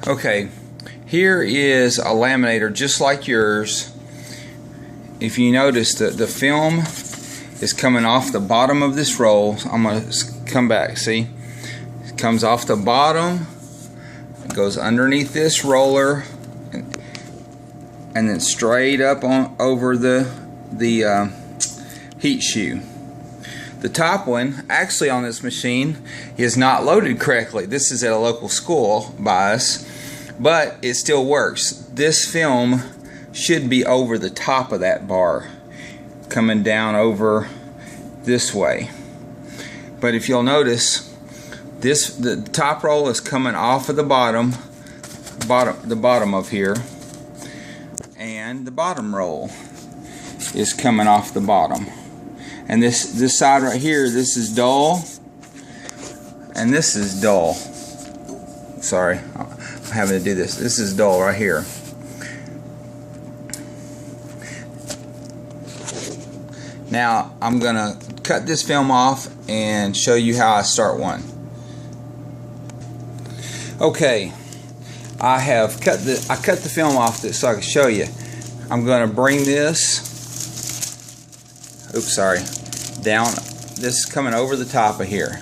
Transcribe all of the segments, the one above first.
Okay, here is a laminator just like yours. If you notice that the film is coming off the bottom of this roll, I'm going to come back, see? It comes off the bottom, it goes underneath this roller, and then straight up on over the heat shoe. The top one, actually on this machine, is not loaded correctly. This is at a local school by us, but it still works. This film should be over the top of that bar, coming down over this way. But if you'll notice, the top roll is coming off of the bottom of here, and the bottom roll is coming off the bottom. And this side right here, this is dull, and this is dull. Sorry, I'm having to do this. This is dull right here. Now I'm gonna cut this film off and show you how I start one. Okay, I cut the film off so I can show you. I'm gonna bring this, oops, sorry, down. This is coming over the top of here,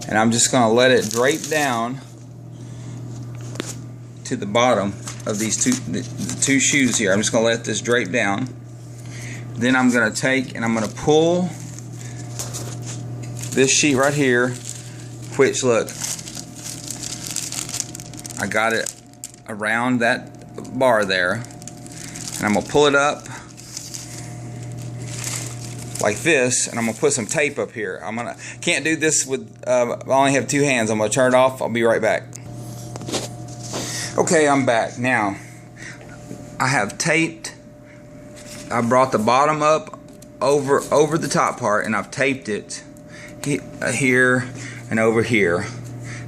and I'm just gonna let it drape down to the bottom of these two shoes here. I'm just gonna let this drape down. Then I'm gonna take and I'm gonna pull this sheet right here, which, look, I got it around that bar there, and I'm gonna pull it up like this, and I'm gonna put some tape up here. Can't do this with I only have two hands. I'm gonna turn it off. I'll be right back. Okay, I'm back now. I have taped. I brought the bottom up over the top part, and I've taped it here and over here.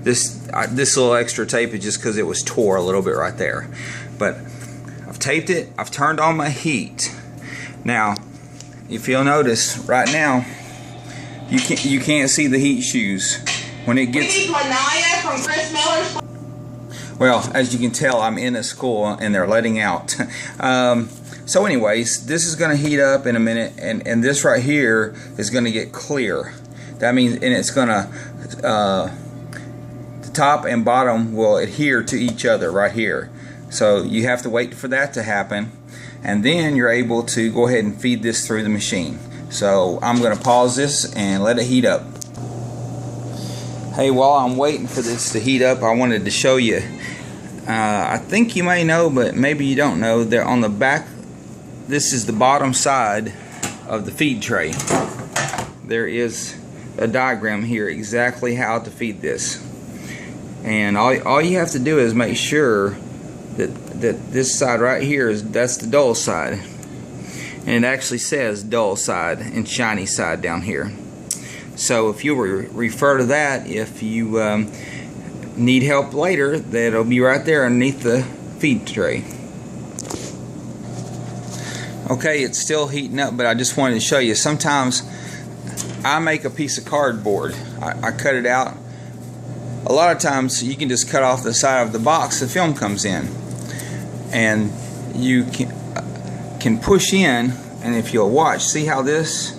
This little extra tape is just because it was tore a little bit right there, but I've taped it. I've turned on my heat. Now, if you'll notice right now, you can't see the heat shoes when it gets. We need Lanaya from Chris Miller's. Well, as you can tell, I'm in a school and they're letting out. So anyways, this is going to heat up in a minute, and this right here is going to get clear. That means, and it's going to, the top and bottom will adhere to each other right here. So you have to wait for that to happen, and then you're able to go ahead and feed this through the machine. So I'm going to pause this and let it heat up. Hey, while I'm waiting for this to heat up, I wanted to show you. I think you may know, but maybe you don't know, they're on the back. This is the bottom side of the feed tray. There is a diagram here exactly how to feed this, and all you have to do is make sure that this side right here that's the dull side, and it actually says dull side and shiny side down here. So if you refer to that, if you need help later, that'll be right there underneath the feed tray. Okay, it's still heating up, but I just wanted to show you. Sometimes I make a piece of cardboard. I cut it out. A lot of times you can just cut off the side of the box the film comes in, and you can push in, and if you'll watch, see how this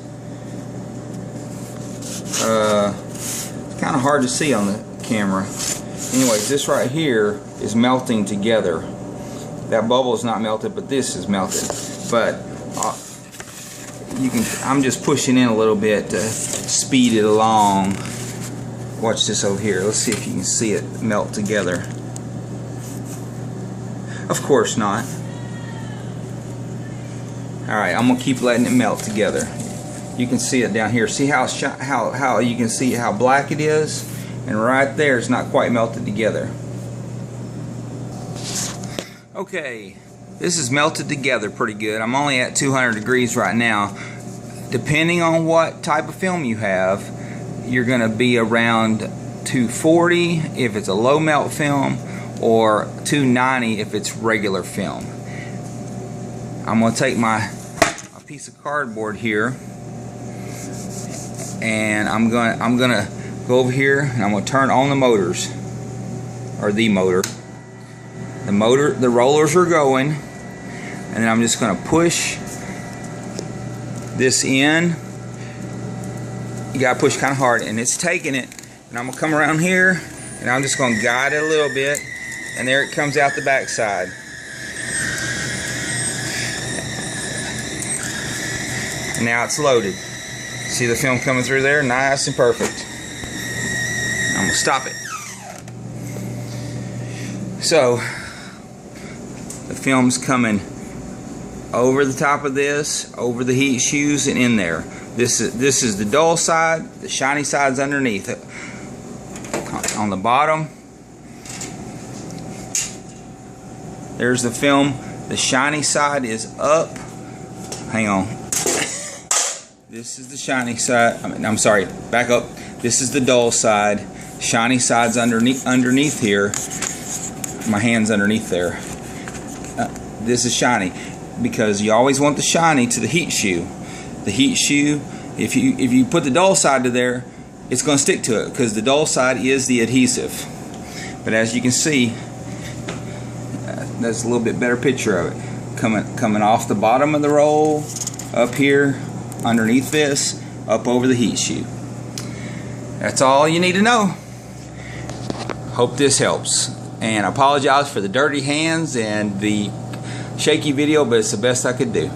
it's kind of hard to see on the camera. Anyways, this right here is melting together. That bubble is not melted, but this is melted. But I'm just pushing in a little bit to speed it along. Watch this over here. Let's see if you can see it melt together. Of course not. Alright, I'm going to keep letting it melt together. You can see it down here. See how you can see how black it is? And right there, it's not quite melted together. Okay, this is melted together pretty good. I'm only at 200 degrees right now. Depending on what type of film you have, you're going to be around 240 if it's a low melt film, or 290 if it's regular film. I'm going to take my piece of cardboard here, and I'm gonna go over here and I'm gonna turn on the motors, or the motor, The rollers are going, and then I'm just going to push this in. You got to push kind of hard, and it's taking it. And I'm going to come around here, and I'm just going to guide it a little bit, and there it comes out the back side. And now it's loaded. See the film coming through there? Nice and perfect. I'm going to stop it. So the film's coming over the top of this, over the heat shoes, and in there. This is the dull side. The shiny side's underneath it. On the bottom, there's the film. The shiny side is up. Hang on. This is the shiny side. I'm sorry. Back up. This is the dull side. Shiny side's underneath here. My hand's underneath there. This is shiny because you always want the shiny to the heat shoe. The heat shoe, if you put the dull side to there, it's going to stick to it because the dull side is the adhesive. But as you can see, that's a little bit better picture of it. Coming off the bottom of the roll, up here, underneath this, up over the heat shoe. That's all you need to know. Hope this helps. And I apologize for the dirty hands and the shaky video, but it's the best I could do.